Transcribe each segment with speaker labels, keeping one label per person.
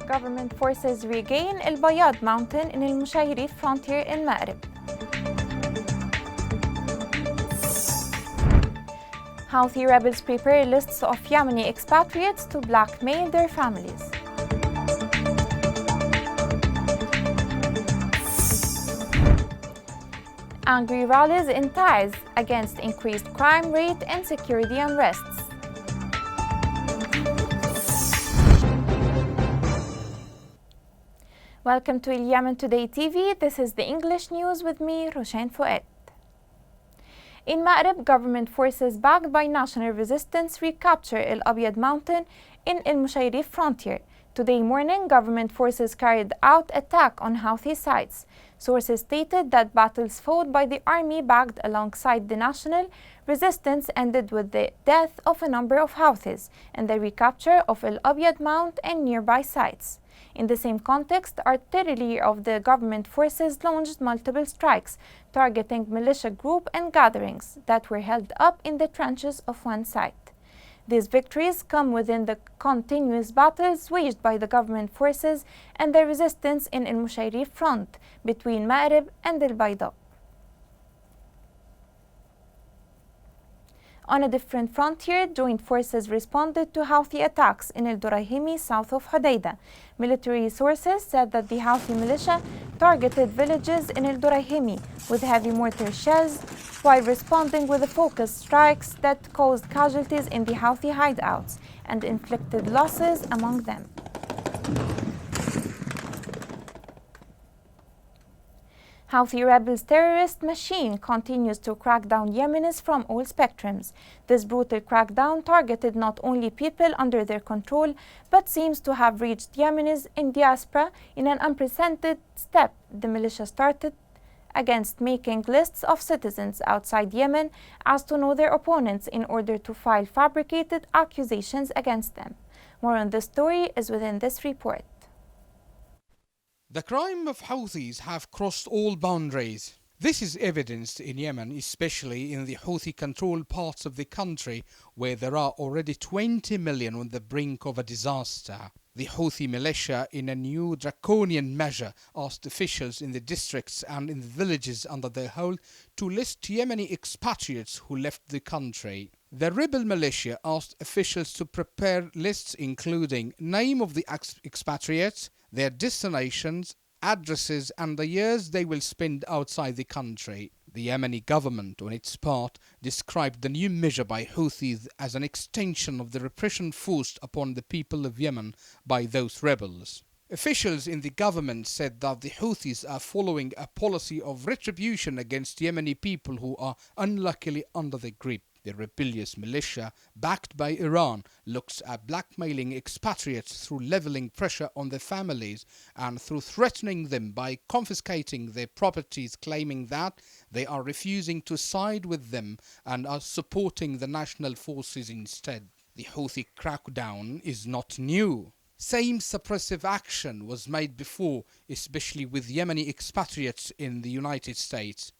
Speaker 1: Government forces regain البياض mountain in المشيريف frontier in Maghreb. Houthi rebels prepare lists of Yemeni expatriates to blackmail their families. Angry rallies in Taiz against increased crime rate and security unrests. Welcome to Yemen Today TV. This is the English news with me, Roshan Fouad. In Maghreb, government forces backed by national resistance recapture El Abyad mountain in El Mushayrif frontier. Today morning, government forces carried out attack on Houthi sites. Sources stated that battles fought by the army backed alongside the national resistance ended with the death of a number of Houthis and the recapture of El Abyad Mount and nearby sites. In the same context, artillery of the government forces launched multiple strikes targeting militia group and gatherings that were held up in the trenches of one site. These victories come within the continuous battles waged by the government forces and the resistance in El Mushayrif front between Maghreb and El Bayda. On a different frontier, joint forces responded to Houthi attacks in El Durahimi south of Hodeidah. Military sources said that the Houthi militia targeted villages in El Durahimi with heavy mortar shells while responding with focused strikes that caused casualties in the Houthi hideouts and inflicted losses among them. Houthi rebels' terrorist machine continues to crack down Yemenis from all spectrums. This brutal crackdown targeted not only people under their control, but seems to have reached Yemenis in diaspora in an unprecedented step the militia started against making lists of citizens outside Yemen as to know their opponents in order to file fabricated accusations against them. More on this story is within this report.
Speaker 2: The crime of Houthis have crossed all boundaries. This is evidenced in Yemen, especially in the Houthi-controlled parts of the country where there are already 20 million on the brink of a disaster. The Houthi militia, in a new draconian measure, asked officials in the districts and in the villages under their hold to list Yemeni expatriates who left the country. The rebel militia asked officials to prepare lists including name of the expatriates, their destinations, addresses and the years they will spend outside the country. The Yemeni government, on its part, described the new measure by Houthis as an extension of the repression forced upon the people of Yemen by those rebels. Officials in the government said that the Houthis are following a policy of retribution against Yemeni people who are unluckily under their grip. The rebellious militia, backed by Iran, looks at blackmailing expatriates through leveling pressure on their families and through threatening them by confiscating their properties, claiming that they are refusing to side with them and are supporting the national forces instead. The Houthi crackdown is not new. Same suppressive action was made before, especially with Yemeni expatriates in the United States.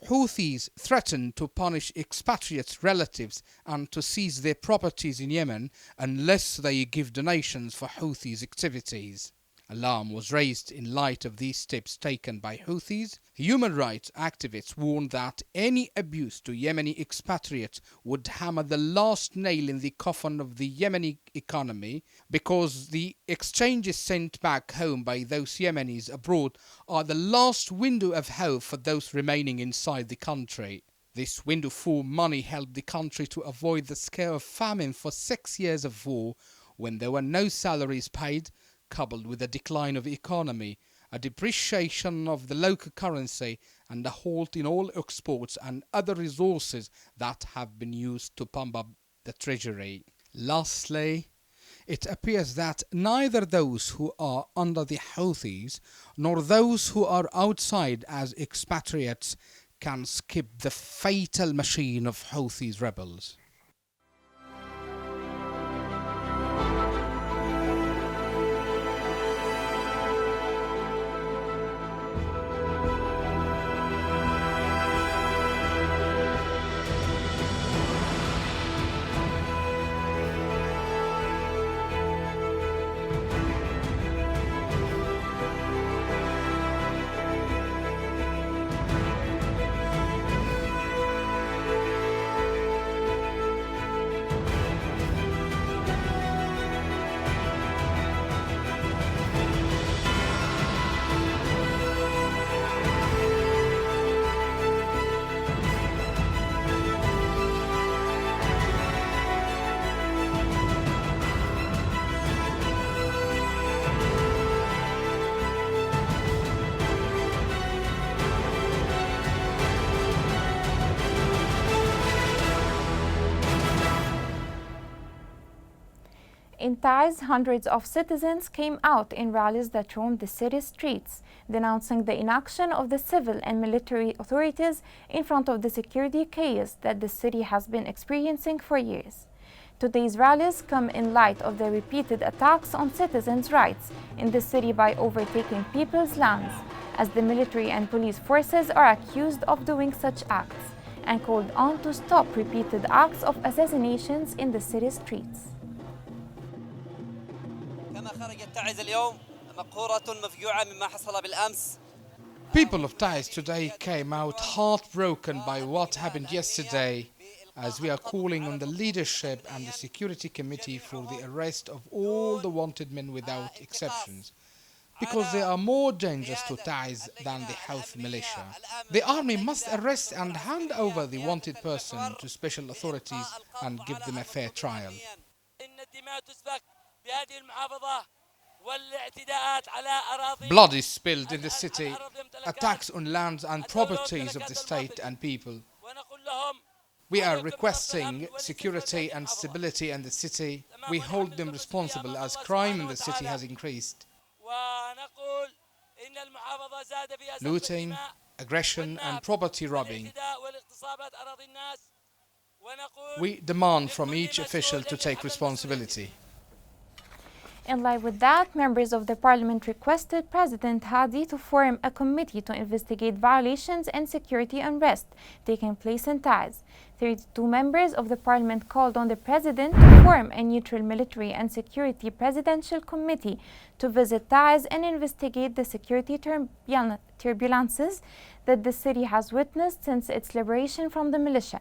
Speaker 2: Houthis threatened to punish expatriates' relatives and to seize their properties in Yemen unless they give donations for Houthis' activities. Alarm was raised in light of these steps taken by Houthis. Human rights activists warned that any abuse to Yemeni expatriates would hammer the last nail in the coffin of the Yemeni economy because the exchanges sent back home by those Yemenis abroad are the last window of hope for those remaining inside the country. This window for money helped the country to avoid the scare of famine for 6 years of war when there were no salaries paid, coupled with a decline of economy, a depreciation of the local currency and a halt in all exports and other resources that have been used to pump up the treasury. Lastly, it appears that neither those who are under the Houthis nor those who are outside as expatriates can skip the fatal machine of Houthis rebels.
Speaker 1: In Taiz, hundreds of citizens came out in rallies that roamed the city's streets, denouncing the inaction of the civil and military authorities in front of the security chaos that the city has been experiencing for years. Today's rallies come in light of the repeated attacks on citizens' rights in the city by overtaking people's lands, as the military and police forces are accused of doing such acts, and called on to stop repeated acts of assassinations in the city streets.
Speaker 2: People of Taiz today came out heartbroken by what happened yesterday, as we are calling on the leadership and the security committee for the arrest of all the wanted men without exceptions, because they are more dangerous to Taiz than the Houthi militia. The army must arrest and hand over the wanted person to special authorities and give them a fair trial. Blood is spilled in the city, attacks on lands and properties of the state and people. We are requesting security and stability in the city. We hold them responsible as crime in the city has increased. Looting, aggression and property robbing. We demand from each official to take responsibility.
Speaker 1: In line with that, members of the parliament requested President Hadi to form a committee to investigate violations and security unrest taking place in Taiz. 32 members of the parliament called on the president to form a neutral military and security presidential committee to visit Taiz and investigate the security turbulences that the city has witnessed since its liberation from the militia.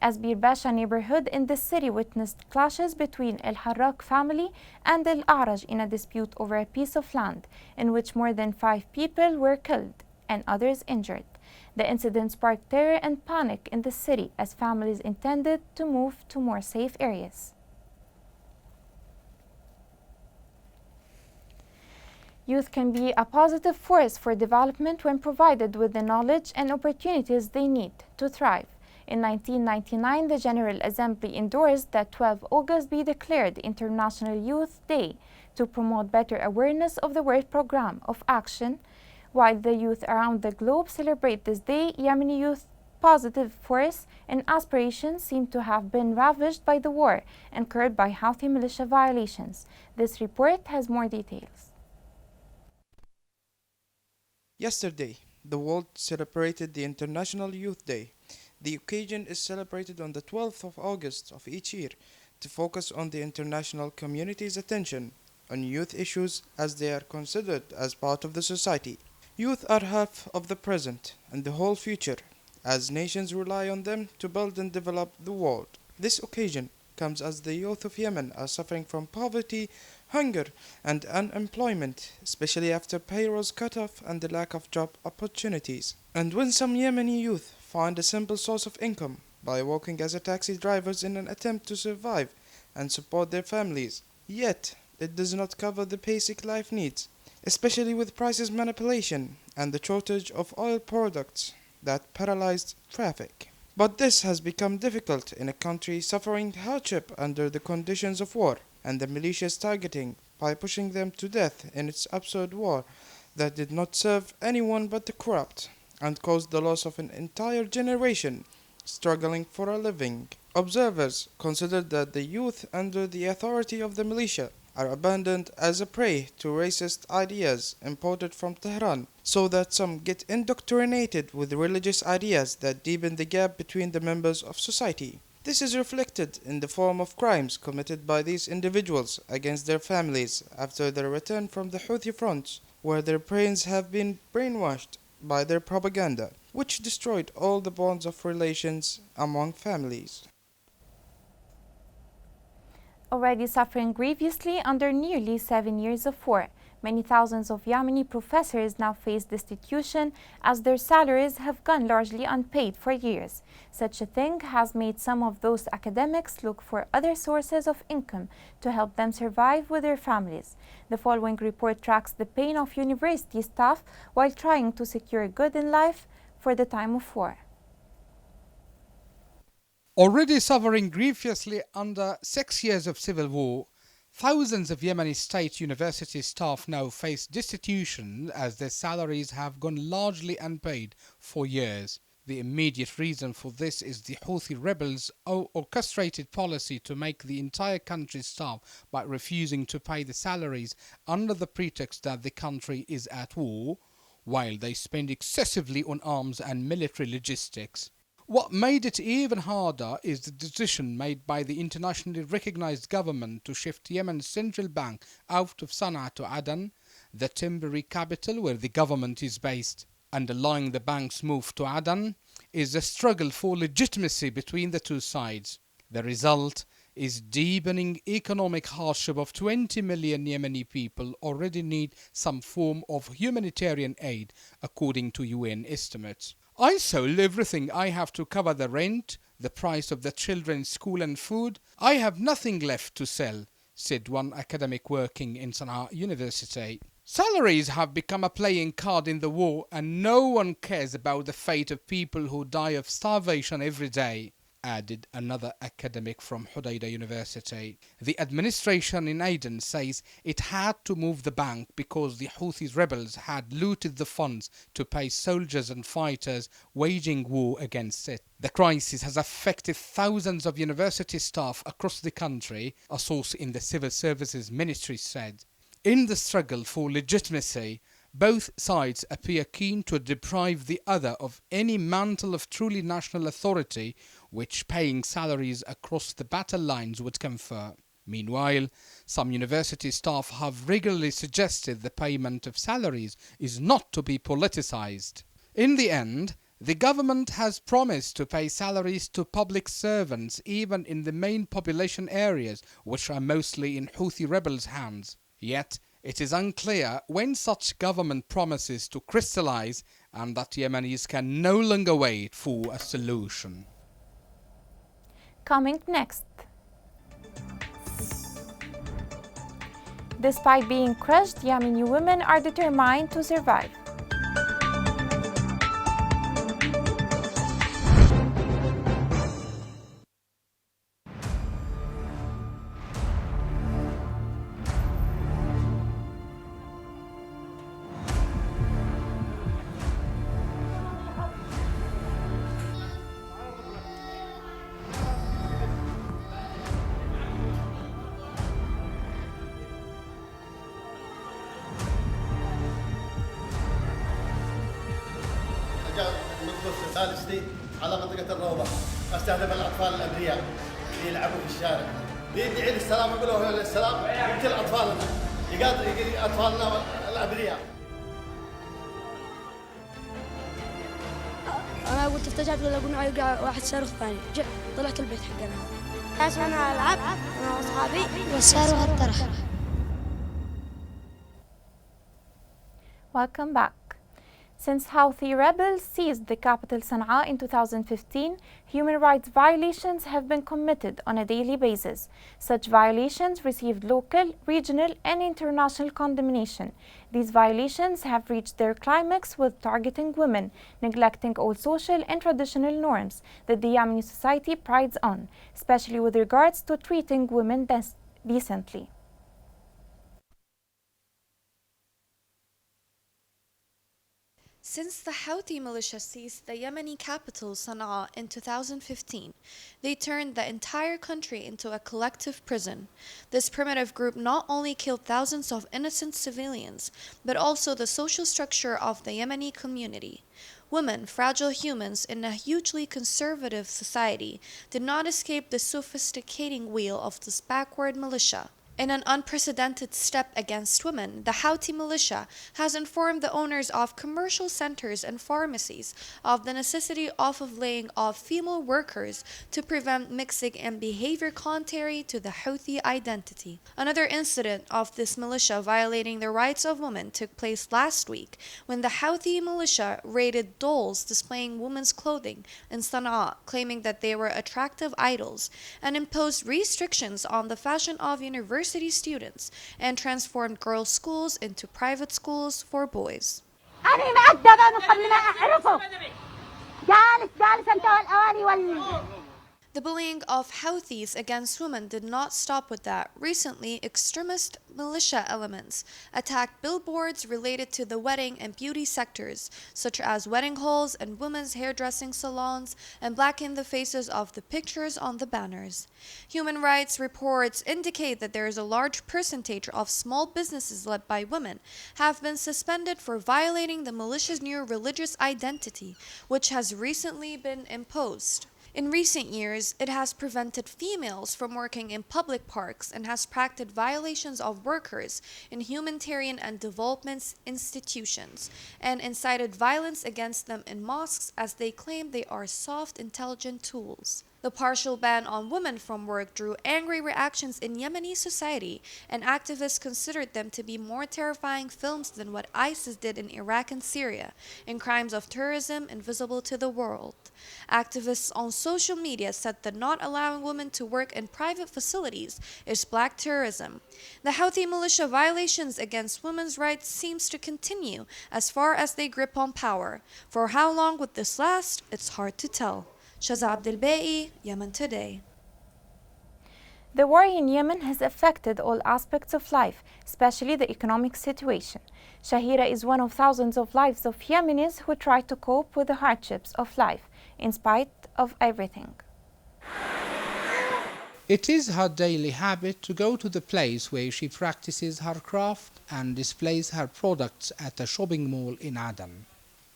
Speaker 1: As Bir Basha neighborhood in the city witnessed clashes between El Harrak family and El A'raj in a dispute over a piece of land, in which more than 5 people were killed and others injured. The incident sparked terror and panic in the city as families intended to move to more safe areas. Youth can be a positive force for development when provided with the knowledge and opportunities they need to thrive. In 1999, the General Assembly endorsed that 12 August be declared International Youth Day to promote better awareness of the World Programme of Action. While the youth around the globe celebrate this day, Yemeni youth positive force and aspirations seem to have been ravaged by the war incurred by Houthi militia violations. This report has more details.
Speaker 3: Yesterday, the world celebrated the International Youth Day. The occasion is celebrated on the 12th of August of each year to focus on the international community's attention on youth issues as they are considered as part of the society. Youth are half of the present and the whole future, as nations rely on them to build and develop the world. This occasion comes as the youth of Yemen are suffering from poverty, hunger, and unemployment, especially after payrolls cut off and the lack of job opportunities. And when some Yemeni youth find a simple source of income by working as a taxi drivers in an attempt to survive and support their families, yet it does not cover the basic life needs, especially with prices manipulation and the shortage of oil products that paralyzed traffic. But this has become difficult in a country suffering hardship under the conditions of war and the militia's targeting by pushing them to death in its absurd war that did not serve anyone but the corrupt and caused the loss of an entire generation struggling for a living. Observers considered that the youth under the authority of the militia are abandoned as a prey to racist ideas imported from Tehran, so that some get indoctrinated with religious ideas that deepen the gap between the members of society. This is reflected in the form of crimes committed by these individuals against their families after their return from the Houthi fronts, where their brains have been brainwashed by their propaganda, which destroyed all the bonds of relations among families.
Speaker 1: Already suffering grievously under nearly 7 years of war, many thousands of Yemeni professors now face destitution as their salaries have gone largely unpaid for years. Such a thing has made some of those academics look for other sources of income to help them survive with their families. The following report tracks the pain of university staff while trying to secure good in life for the time of war.
Speaker 2: Already suffering grievously under 6 years of civil war, Thousands of Yemeni state university staff now face destitution as their salaries have gone largely unpaid for years. The immediate reason for this is the Houthi rebels' orchestrated policy to make the entire country starve by refusing to pay the salaries under the pretext that the country is at war, while they spend excessively on arms and military logistics. What made it even harder is the decision made by the internationally recognized government to shift Yemen's central bank out of Sana'a to Aden, the temporary capital where the government is based. Underlying the bank's move to Aden is a struggle for legitimacy between the two sides. The result is deepening economic hardship of 20 million Yemeni people already need some form of humanitarian aid, according to UN estimates. I sold everything. I have to cover the rent, the price of the children's school and food. I have nothing left to sell, said one academic working in Sana'a University. Salaries have become a playing card in the war, and no one cares about the fate of people who die of starvation every day, added another academic from Hudaydah University. The administration in Aden says it had to move the bank because the Houthi rebels had looted the funds to pay soldiers and fighters waging war against it. The crisis has affected thousands of university staff across the country, a source in the Civil Services Ministry said. In the struggle for legitimacy, both sides appear keen to deprive the other of any mantle of truly national authority which paying salaries across the battle lines would confer. Meanwhile, some university staff have regularly suggested the payment of salaries is not to be politicized. In the end, the government has promised to pay salaries to public servants even in the main population areas, which are mostly in Houthi rebels' hands. Yet, it is unclear when such government promises to crystallize and that Yemenis can no longer wait for a solution.
Speaker 1: Coming next. Despite being crushed, Yemeni women are determined to survive.
Speaker 4: ثالثتي على منطقة الروضة استهدف الأطفال الأبرياء اللي يلعبوا في الشارع يدعي للسلام يقولوا للسلام يقتل أطفالنا يقتل أطفالنا الأبرياء.
Speaker 5: أنا قلت افتجعت ولا أقول معي يقع واحد صاروخ ثاني طلعت البيت حقنا عشان ألعب أنا وأصحابي والصاروخ الطرح.
Speaker 1: Welcome back. Since Houthi rebels seized the capital Sana'a in 2015, human rights violations have been committed on a daily basis. Such violations received local, regional, and international condemnation. These violations have reached their climax with targeting women, neglecting all social and traditional norms that the Yemeni society prides on, especially with regards to treating women decently.
Speaker 6: Since the Houthi militia seized the Yemeni capital Sana'a in 2015, they turned the entire country into a collective prison. This primitive group not only killed thousands of innocent civilians, but also the social structure of the Yemeni community. Women, fragile humans in a hugely conservative society, did not escape the sophisticating wheel of this backward militia. In an unprecedented step against women, the Houthi militia has informed the owners of commercial centers and pharmacies of the necessity of laying off female workers to prevent mixing and behavior contrary to the Houthi identity. Another incident of this militia violating the rights of women took place last week when the Houthi militia raided dolls displaying women's clothing in Sana'a, claiming that they were attractive idols, and imposed restrictions on the fashion of university students and transformed girls' schools into private schools for boys. The bullying of Houthis against women did not stop with that. Recently, extremist militia elements attacked billboards related to the wedding and beauty sectors, such as wedding halls and women's hairdressing salons, and blackened the faces of the pictures on the banners. Human rights reports indicate that there is a large percentage of small businesses led by women have been suspended for violating the militia's new religious identity, which has recently been imposed. In recent years, it has prevented females from working in public parks and has practiced violations of workers in humanitarian and development institutions, and incited violence against them in mosques as they claim they are soft, intelligent tools. The partial ban on women from work drew angry reactions in Yemeni society, and activists considered them to be more terrifying films than what ISIS did in Iraq and Syria, in crimes of terrorism invisible to the world. Activists on social media said that not allowing women to work in private facilities is black terrorism. The Houthi militia violations against women's rights seems to continue as far as they grip on power. For how long would this last? It's hard to tell. Shaza Abdelbaei, Yemen Today.
Speaker 1: The war in Yemen has affected all aspects of life, especially the economic situation. Shahira is one of thousands of lives of Yemenis who try to cope with the hardships of life, in spite of everything.
Speaker 2: It is her daily habit to go to the place where she practices her craft and displays her products at a shopping mall in Aden.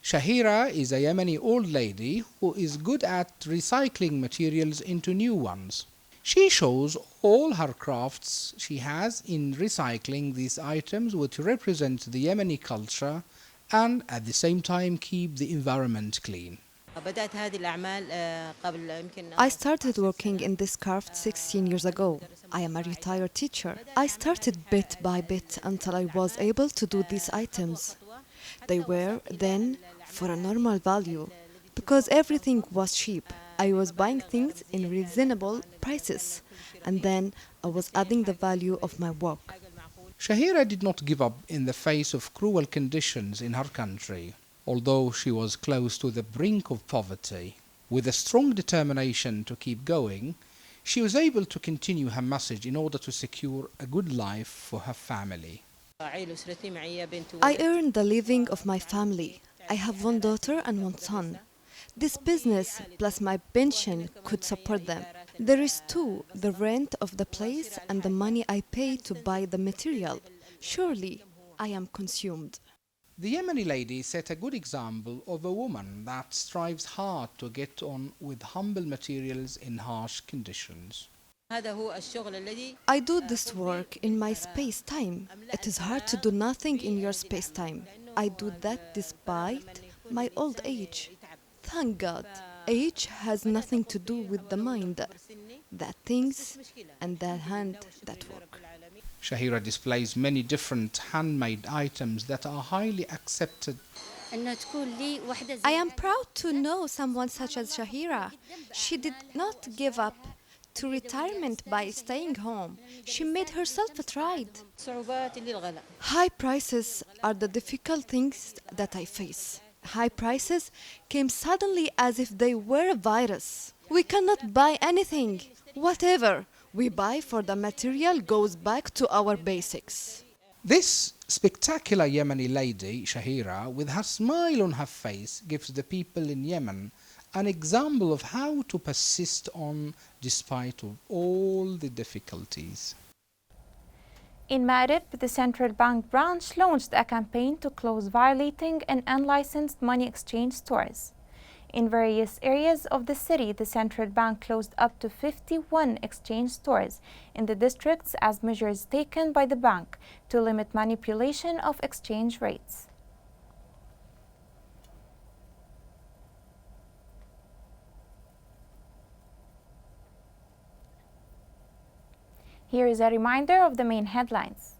Speaker 2: Shahira is a Yemeni old lady who is good at recycling materials into new ones. She shows all her crafts she has in recycling these items, which represent the Yemeni culture and at the same time keep the environment clean.
Speaker 7: I started working in this craft 16 years ago. I am a retired teacher. I started bit by bit until I was able to do these items. They were then for a normal value because everything was cheap. I was buying things in reasonable prices, and then I was adding the value of my work.
Speaker 2: Shahira did not give up in the face of cruel conditions in her country, although she was close to the brink of poverty. With a strong determination to keep going, she was able to continue her message in order to secure a good life for her family.
Speaker 7: I earn the living of my family. I have one daughter and one son. This business plus my pension could support them. There is too the rent of the place and the money I pay to buy the material. Surely I am consumed.
Speaker 2: The Yemeni lady set a good example of a woman that strives hard to get on with humble materials in harsh conditions.
Speaker 7: I do this work in my space time. It is hard to do nothing in your space time. I do that despite my old age. Thank God, age has nothing to do with the mind that thinks and the hand that work.
Speaker 2: Shahira displays many different handmade items that are highly accepted.
Speaker 7: I am proud to know someone such as Shahira. She did not give up to retirement by staying home. She made herself tried. High prices are the difficult things that I face. High prices came suddenly as if they were a virus. We cannot buy anything. Whatever we buy for the material goes back to our basics.
Speaker 2: This spectacular Yemeni lady, Shahira, with her smile on her face, gives the people in Yemen an example of how to persist on despite of all the difficulties.
Speaker 1: In Ma'rib, the central bank branch launched a campaign to close violating and unlicensed money exchange stores. In various areas of the city, the central bank closed up to 51 exchange stores in the districts as measures taken by the bank to limit manipulation of exchange rates. Here is a reminder of the main headlines.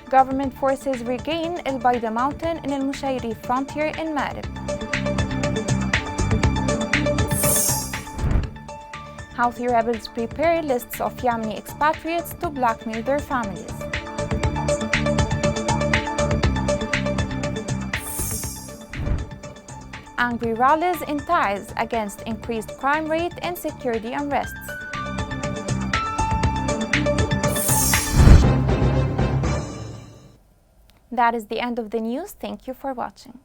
Speaker 1: Government forces regain El Baida mountain in El Mushairi frontier in Ma'rib. Houthi rebels prepare lists of Yemeni expatriates to blackmail their families. Angry rallies in Taiz against increased crime rate and security unrests. That is the end of the news. Thank you for watching.